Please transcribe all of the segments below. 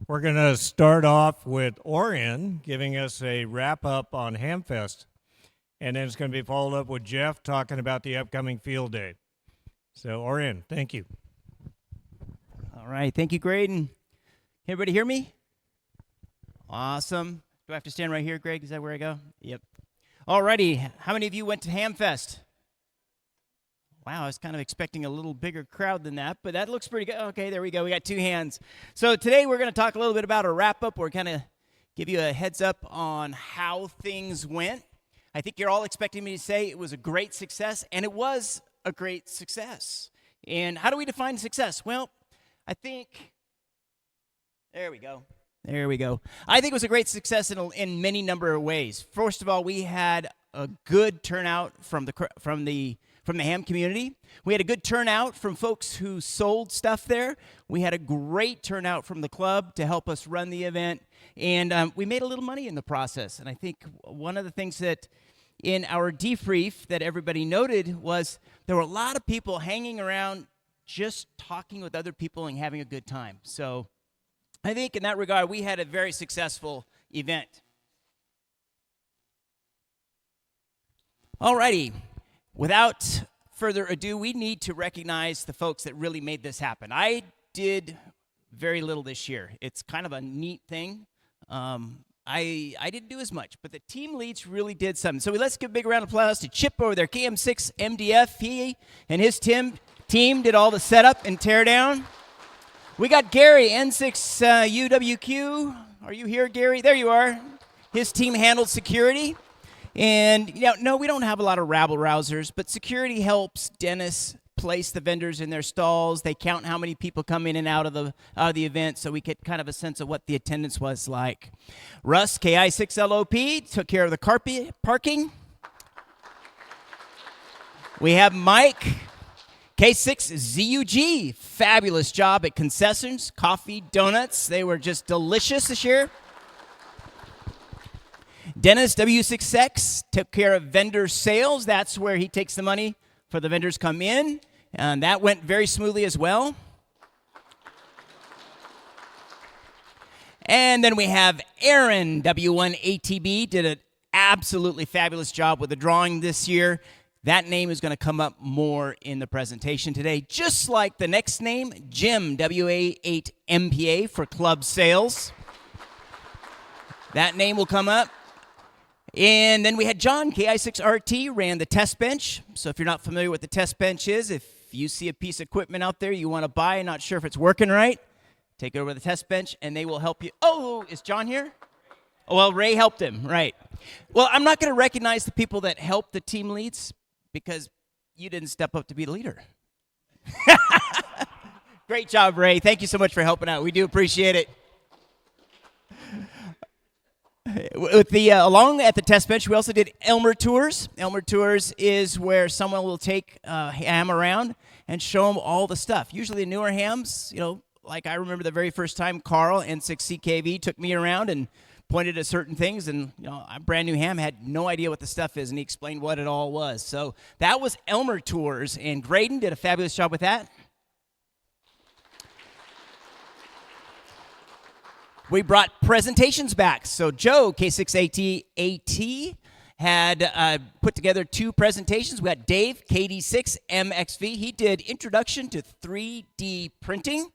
We're going to start off with Orion giving us a wrap-up on Hamfest, and then it's going to be followed up with Jeff talking about the upcoming field day. So, Orion, thank you. All right, thank you, Graydon. Can everybody hear me? Awesome. Do I have to stand right here, Greg? Is that where I go? Yep. All righty. How many of you went to Hamfest? Wow, I was kind of expecting a little bigger crowd than that, but that looks pretty good. Okay, there we go. We got 2 hands. So today we're going to talk a little bit about a wrap-up. We're kind of give you a heads up on how things went. I think you're all expecting me to say it was a great success, and it was a great success. And how do we define success? Well, I think, there we go. There we go. I think it was a great success in many number of ways. First of all, we had a good turnout from the ham community. We had a good turnout from folks who sold stuff there. We had a great turnout from the club to help us run the event, and we made a little money in the process. And I think one of the things that in our debrief that everybody noted was there were a lot of people hanging around just talking with other people and having a good time. So I think in that regard, we had a very successful event. All righty. Without further ado, we need to recognize the folks that really made this happen. I did very little this year. It's kind of a neat thing. I didn't do as much, but the team leads really did something. So let's give a big round of applause to Chip over there, KM6 MDF. He and his team did all the setup and tear down. We got Gary, N6 UWQ. Are you here, Gary? There you are. His team handled security. And, no, we don't have a lot of rabble-rousers, but security helps Dennis place the vendors in their stalls. They count how many people come in and out of the event, so we get kind of a sense of what the attendance was like. Russ, KI6LOP, took care of the parking. We have Mike, K6ZUG, fabulous job at concessions, coffee, donuts. They were just delicious this year. Dennis, W6X, took care of vendor sales. That's where he takes the money for the vendors come in. And that went very smoothly as well. And then we have Aaron, W1ATB, did an absolutely fabulous job with the drawing this year. That name is going to come up more in the presentation today, just like the next name, Jim, WA8MPA, for club sales. That name will come up. And then we had John, KI6RT, ran the test bench. So if you're not familiar with the test bench is, if you see a piece of equipment out there you want to buy and not sure if it's working right, take it over to the test bench and they will help you. Oh, is John here? Oh, well, Ray helped him, right. Well, I'm not going to recognize the people that helped the team leads because you didn't step up to be the leader. Great job, Ray. Thank you so much for helping out. We do appreciate it. With the along at the test bench, we also did Elmer Tours. Elmer Tours is where someone will take a ham around and show them all the stuff. Usually the newer hams, like I remember the very first time Carl, N6CKV, took me around and pointed at certain things, and a brand new ham had no idea what the stuff is, and he explained what it all was. So that was Elmer Tours, and Graydon did a fabulous job with that. We brought presentations back. So Joe, K6AT, had put together 2 presentations. We got Dave, KD6MXV. He did Introduction to 3D Printing.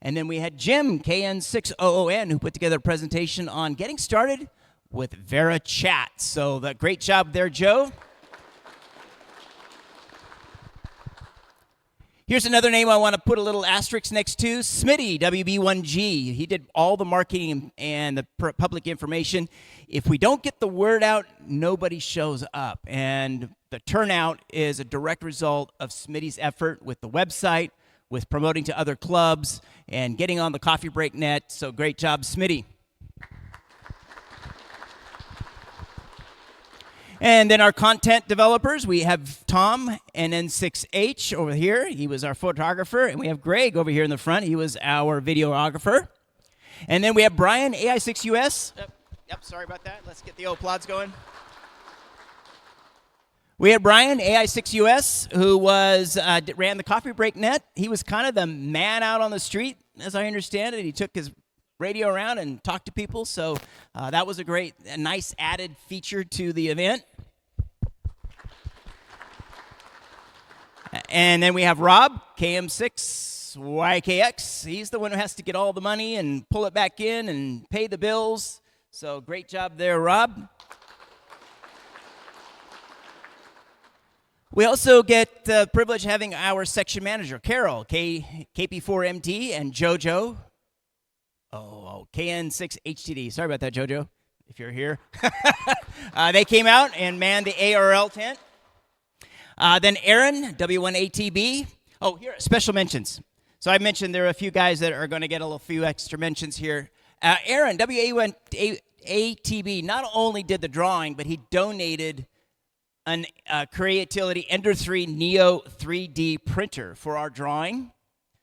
And then we had Jim, KN6OON, who put together a presentation on getting started with Vera Chat. So great job there, Joe. Here's another name I want to put a little asterisk next to, Smitty, WB1G. He did all the marketing and the public information. If we don't get the word out, nobody shows up. And the turnout is a direct result of Smitty's effort with the website, with promoting to other clubs, and getting on the coffee break net. So great job, Smitty. And then our content developers, we have Tom, NN6H, over here. He was our photographer. And we have Greg over here in the front. He was our videographer. And then we have Brian, AI6US. Yep, sorry about that. Let's get the applause going. We had Brian, AI6US, who ran the coffee break net. He was kind of the man out on the street, as I understand it. He took his radio around and talk to people. So that was a nice added feature to the event. And then we have Rob, KM6YKX. He's the one who has to get all the money and pull it back in and pay the bills. So great job there, Rob. We also get the privilege of having our section manager, Carol, KP4MT, and JoJo. KN6HTD. Sorry about that, JoJo, if you're here. They came out and manned the ARL tent. Then Aaron, W1ATB. Oh, here, special mentions. So I mentioned there are a few guys that are going to get a few extra mentions here. Aaron, WA1ATB, not only did the drawing, but he donated a Creatility Ender 3 Neo 3D printer for our drawing.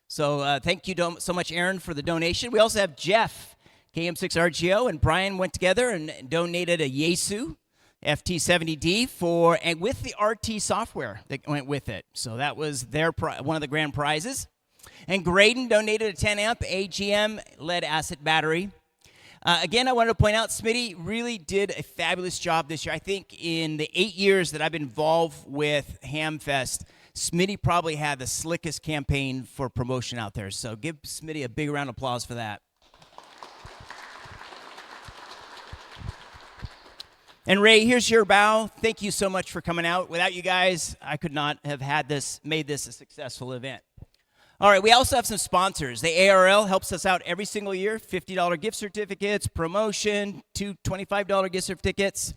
So thank you so much, Aaron, for the donation. We also have Jeff, KM6RGO, and Brian went together and donated a Yaesu FT70D and with the RT software that went with it. So that was one of the grand prizes. And Graydon donated a 10 amp AGM lead acid battery. Again, I wanted to point out, Smitty really did a fabulous job this year. I think in the 8 years that I've been involved with Hamfest, Smitty probably had the slickest campaign for promotion out there. So give Smitty a big round of applause for that. And Ray, here's your bow. Thank you so much for coming out. Without you guys, I could not have made this a successful event. All right, we also have some sponsors. The ARL helps us out every single year, $50 gift certificates, promotion, two $25 gift certificates.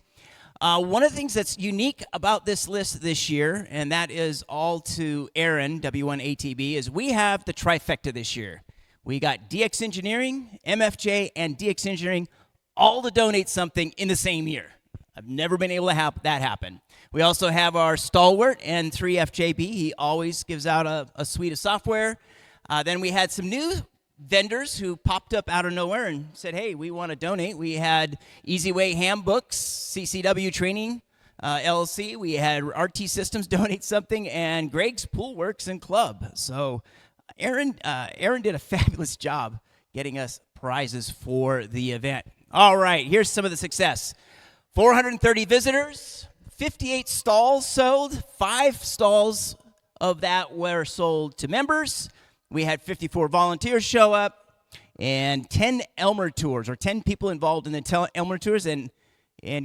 One of the things that's unique about this list this year, and that is all to Aaron, W1ATB, is we have the trifecta this year. We got DX Engineering, MFJ, and DX Engineering all to donate something in the same year. I've never been able to have that happen. We also have our stalwart and 3FJB. He always gives out a suite of software. Then we had some new vendors who popped up out of nowhere and said, hey, we want to donate. We had Easy Way Handbooks, CCW Training, LLC. We had RT Systems donate something, and Greg's Pool Works and Club. So Aaron did a fabulous job getting us prizes for the event. All right, here's some of the success. 430 visitors, 58 stalls sold, 5 stalls of that were sold to members. We had 54 volunteers show up, and 10 Elmer tours, or 10 people involved in the Elmer tours, and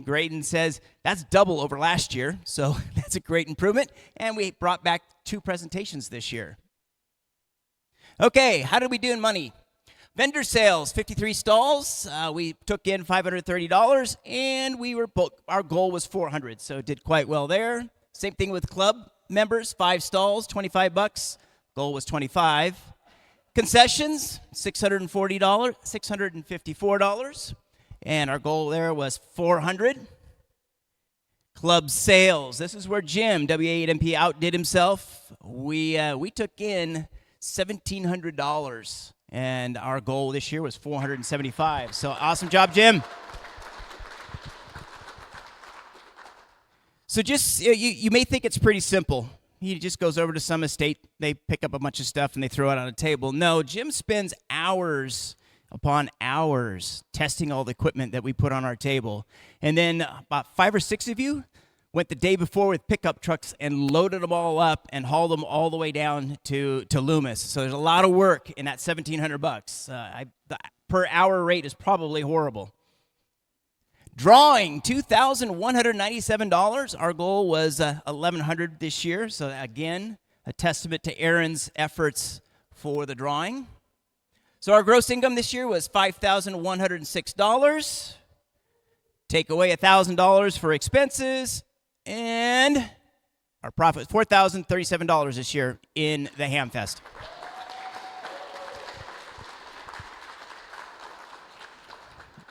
Graydon says that's double over last year, so that's a great improvement, and we brought back 2 presentations this year. Okay, how did we do in money? Vendor sales, 53 stalls. We took in $530, and our goal was $400, so did quite well there. Same thing with club members, 5 stalls, $25. Goal was $25. Concessions, $654, and our goal there was $400. Club sales. This is where Jim, W8MP, outdid himself. We took in $1,700. And our goal this year was $475. So awesome job, Jim. So just, you may think it's pretty simple. He just goes over to some estate, they pick up a bunch of stuff, and they throw it on a table. No, Jim spends hours upon hours testing all the equipment that we put on our table. And then about 5 or 6 of you went the day before with pickup trucks and loaded them all up and hauled them all the way down to Loomis. So there's a lot of work in that $1,700. The per hour rate is probably horrible. Drawing, $2,197. Our goal was $1,100 this year. So again, a testament to Aaron's efforts for the drawing. So our gross income this year was $5,106. Take away $1,000 for expenses. And our profit, $4,037 this year in the Hamfest.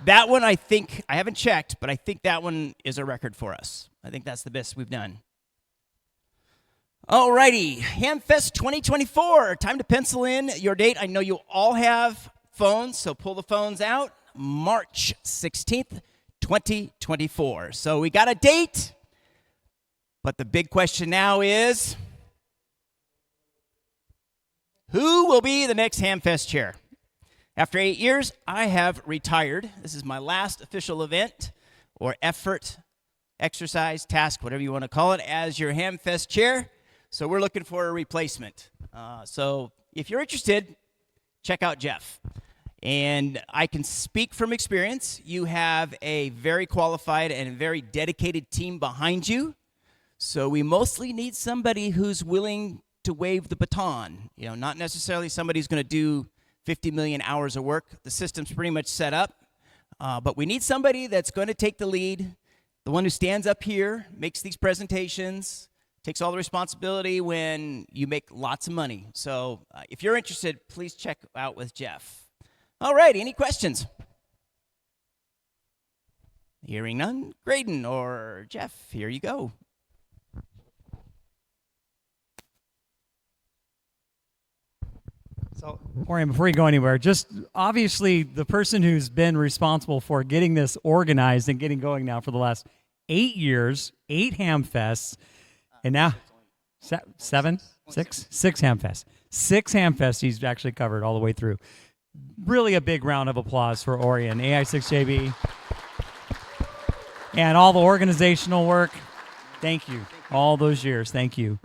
That one, I think, I haven't checked, but I think that one is a record for us. I think that's the best we've done. All righty, Hamfest 2024. Time to pencil in your date. I know you all have phones, so pull the phones out. March 16th, 2024. So we got a date. But the big question now is, who will be the next Hamfest chair? After 8 years, I have retired. This is my last official event or effort, exercise, task, whatever you want to call it, as your Hamfest chair. So we're looking for a replacement. So if you're interested, check out Jeff. And I can speak from experience. You have a very qualified and very dedicated team behind you. So we mostly need somebody who's willing to wave the baton. You know, not necessarily somebody who's going to do 50 million hours of work. The system's pretty much set up. But we need somebody that's going to take the lead, the one who stands up here, makes these presentations, takes all the responsibility when you make lots of money. So if you're interested, please check out with Jeff. All right, any questions? Hearing none, Graydon or Jeff, here you go. So, Orion, before you go anywhere, just obviously the person who's been responsible for getting this organized and getting going now for the last 8 years, 8 Hamfests, and now 7, 6 Hamfests. 6 Hamfests he's actually covered all the way through. Really a big round of applause for Orion AI6JB and all the organizational work. Thank you. All those years. Thank you.